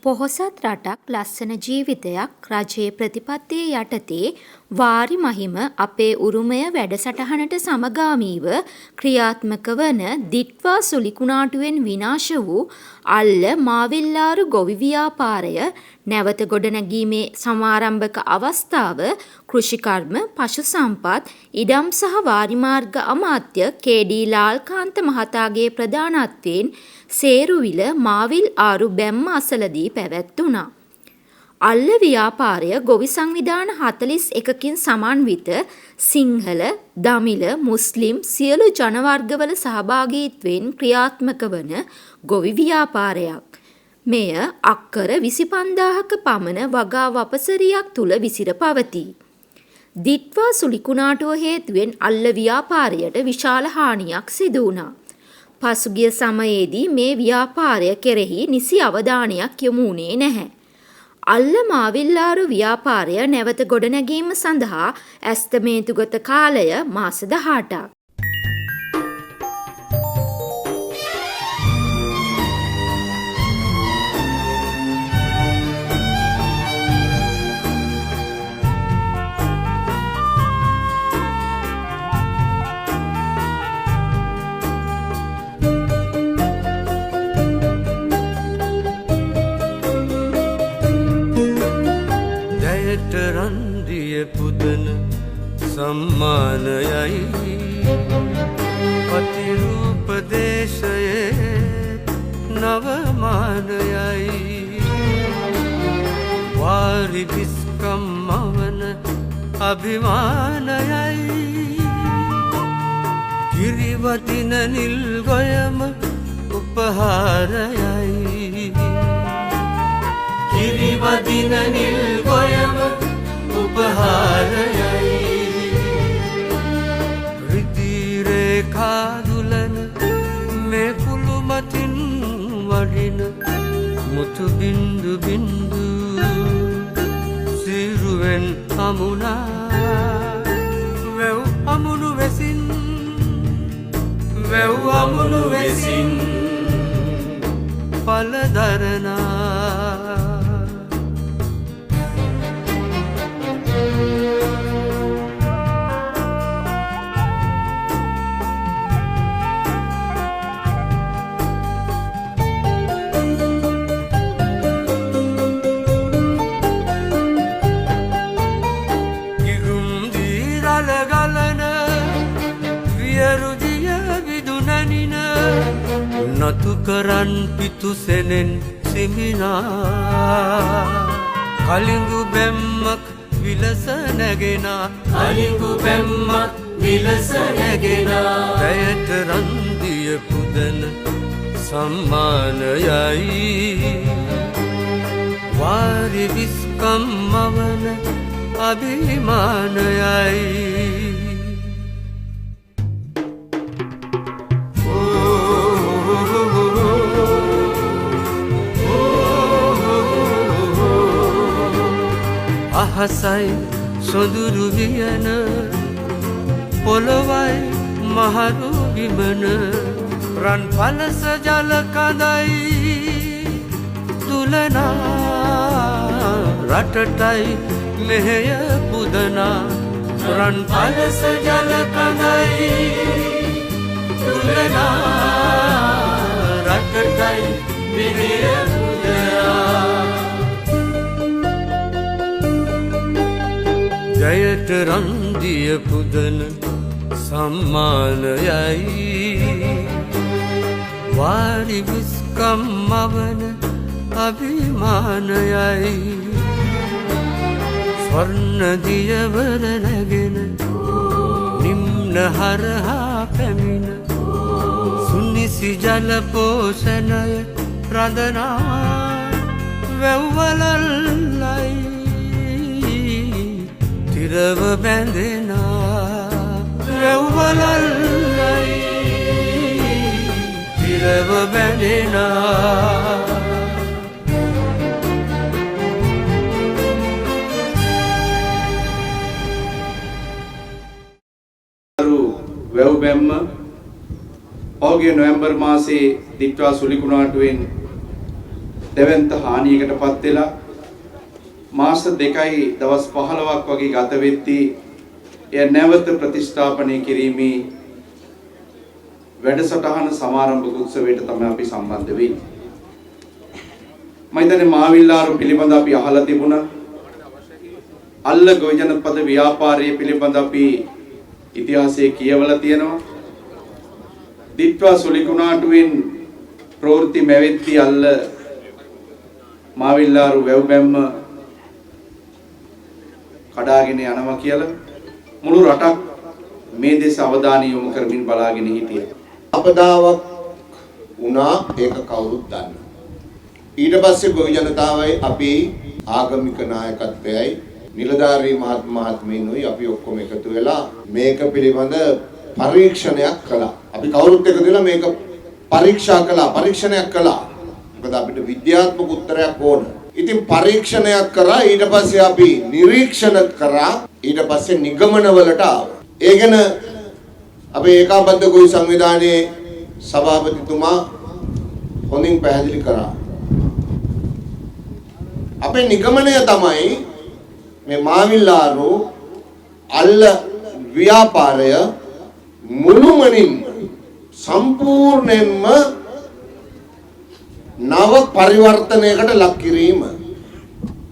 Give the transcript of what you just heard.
පොහොසත් රටක් ලස්සන ජීවිතයක් රජයේ ප්‍රතිපත්තිය යටතේ වාරි මහිම අපේ උරුමය වැඩසටහනට සමගාමීව ක්‍රියාත්මක වන දිට්වා සුලිකුණාටුවෙන් විනාශ වූ අල්ල මාවිල්ලාරු ගොවි ව්‍යාපාරය නැවත ගොඩනැගීමේ සමාරම්භක අවස්ථාව කෘෂිකර්ම පශු සම්පත් ඉඩම් සහ වාරිමාර්ග අමාත්‍ය කේ.ඩී. ලාල්කාන්ත මහතාගේ ප්‍රධානත්වයෙන් සේරුවිල මාවිල් ආරු බැම්ම අසලදී පැවැත්වුණා. අල්ල ව්‍යාපාරය ගොවි සංවිධාන 41කින් සමන්විත සිංහල, දමිළ, මුස්ලිම් සියලු ජනවර්ගවල සහභාගීත්වයෙන් ක්‍රියාත්මක වන ගොවි ව්‍යාපාරයක්. මෙය අක්කර 25000ක පමණ වගා වපසරියක් තුල විසිර පවතී. දිට්වා සුලිකුණාටුව හේතුවෙන් අල්ල ව්‍යාපාරයට විශාල හානියක් සිදු වුණා. පසුගිය සමයේදී මේ ව්‍යාපාරය කෙරෙහි නිසි අවධානයක් යොමු වුණේ නැහැ. අල්ල මාවිල්ලාරු ව්‍යාපාරය නැවත ගොඩනැගීම සඳහා ඇස්තමේන්තුගත කාලය මාස 18ක්. රන්දිය පුදන සම්මානයයි පතිරූපදේශයේ නවමානයයි වාරි විස්කම් මවන අභිමානයයි කිරිවදින නිල් ගොයම උපහාරයයි කිරිවදින නිල් ගොයම උපහාරයයි රිදිරේඛා දුලන මේ කුළු මතින් වඩින මුතු බින්දු බින්දු සිරුවෙන් හමුණා වැව් අමුණු වෙසින් වැව් අමුණු වෙසින් පලදරනා නතු කරන් පිතුසෙනෙන් සිමිනා කලිඟු බැම්මක් විලස නැගෙනා කලිඟු බැම්මක් විලස නැගෙනා දැයට රන්දිය පුදන සම්මානයයි වාරි විස්කම් මවන අභිමානයයි අහසයි සොඳුරු වියන පොළොවයි මහරු බිමන රන් පලස ජල කඳයි දුලනා රටටයි මෙහෙය පුදනා රන් පලස ජල කඳයි දුලනා රටටයි මෙහෙය පුදනා ජයට රන්දිය පුදන සම්මානයයි වාරි විස්කම් මවන අභිමානයයි ස්වර්ණ දියවර නැගෙන නිම්න හරහා පැමිණ සුනිසි ජල පෝෂණය රඳනා වැව්වලල්ලයි තිරව බැඳෙනා වැව්වලල්ලයි තිරව බැඳෙනා වැව් බැම්ම පහුගිය නොවැම්බර් මාසයේ දිට්වා සුලිකුණාටුවෙන් දෙවන්ත හානියකටපත් වෙලා මාස 2යි දවස් 15ක් වගේ ගත වෙද්දී එය නැවත ප්‍රතිස්ථාපනය කිරීමේ වැඩසටහන සමාරම්භ උත්සවයට තමයි අපි සම්බන්ධ වෙන්නේ. මම හිතන්නේ මාවිල්ලාරු පිළිබඳ අපි අහලා තිබුණා. අල්ල ගොවි ජනපද ව්‍යාපාරයේ පිළිබඳ අපි ඉතිහාසයේ කියවලා තියෙනවා. දිත්වා සුලිකුණාටුවෙන් ප්‍රවෘත්ති මැවෙද්දී අල්ල මාවිල්ලාරු වැව් බැම්ම කඩාගෙන යනවා කියලා මුළු රටක් මේ දේශ අවධානය යොමු කරමින් බලාගෙන හිටියා. අපදාවක් වුණා ඒක කවුරුත් දන්නවා. ඊට පස්සේ ගොවි ජනතාවයි අපි ආගමික නායකත්වයයි නිලධාරී මහත්මීනුයි අපි ඔක්කොම එකතු වෙලා මේක පිළිබඳ පරීක්ෂණයක් කළා. අපි කවුරුත් එකතු වෙලා මේක පරීක්ෂණයක් කළා. මොකද අපිට විද්‍යාත්මක උත්තරයක් ඕන. ඉතින් පරීක්ෂණයක් කරා ඊට පස්සේ අපි නිරීක්ෂණ කරා ඊට පස්සේ නිගමනවලට ආවා. ඒ ගැන අපේ ඒකාබද්ධ ගොවි සංවිධානයේ සභාපතිතුමා හොඳින් පැහැදිලි කරා. අපේ නිගමනය තමයි මේ මාවිල්ලාරු අල්ල ව්‍යාපාරය මුළුමනින් සම්පූර්ණයෙන්ම නව පරිවර්තනයකට ලක් කිරීම